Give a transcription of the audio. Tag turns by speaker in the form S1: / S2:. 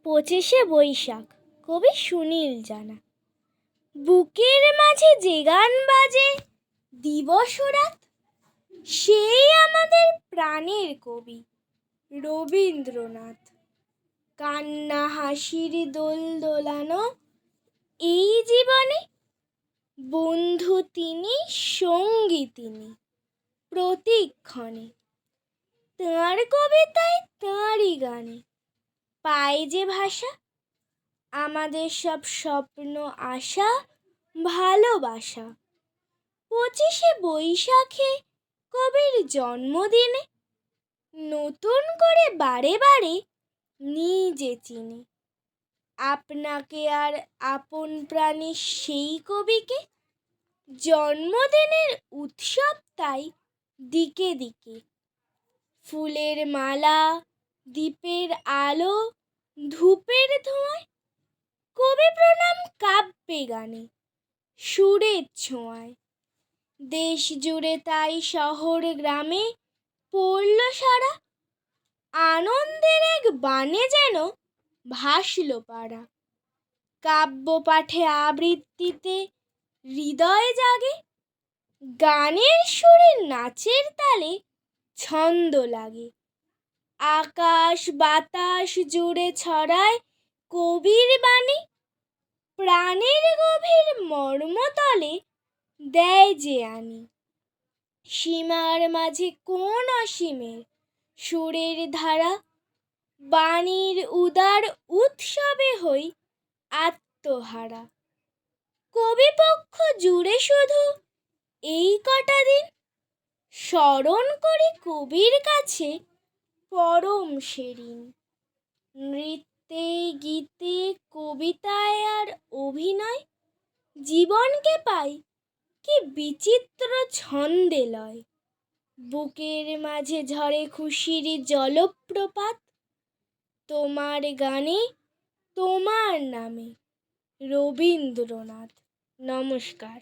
S1: পঁচিশে বৈশাখ, কবি সুনীল জানা। বুকের মাঝে যে গান বাজে দিবস ও রাত, সেই আমাদের প্রাণের কবি রবীন্দ্রনাথ। কান্না হাসির দোল দোলানো এই জীবনে, বন্ধু তিনি, সঙ্গী তিনি প্রতিক্ষণে। তাঁর কবিতায়, তাঁরই গানে পাই যে ভাষা, আমাদের সব স্বপ্ন, আশা, ভালোবাসা। পঁচিশে বৈশাখে কবির জন্মদিনে নতুন করে বারে বারে নিজে চিনে আপনাকে আর আপন প্রাণী সেই কবিকে। জন্মদিনের উৎসব তাই দিকে দিকে, ফুলের মালা, দীপের আলো, ধূপের ধোঁয়ায়। কবি প্রণাম কাব্যে গানে, সুরের ছোঁয়ায়। দেশ জুড়ে তাই শহর গ্রামে পড়ল সারা, আনন্দের এক বানে যেন ভাসল পাড়া। কাব্য পাঠে আবৃত্তিতে হৃদয় জাগে, গানের সুরে নাচের তালে ছন্দ লাগে। আকাশ বাতাস জুড়ে ছড়ায় কবির বাণী, প্রাণের গভীর মর্মতলে দেয় যে আনি। সীমার মাঝে কোন অসীমের সুরের ধারা, বাণীর উদার উৎসবে হই আত্মহারা। কবিপক্ষ জুড়ে শুধু এই কটা দিন স্মরণ করি কবির কাছে পরম সেদিন। নৃত্যে, গীতে, কবিতায় আর অভিনয়, জীবনকে পাই কি বিচিত্র ছন্দে লয়। বুকের মাঝে ঝরে খুশির জলপ্রপাত, তোমার গানে, তোমার নামে রবীন্দ্রনাথ। নমস্কার।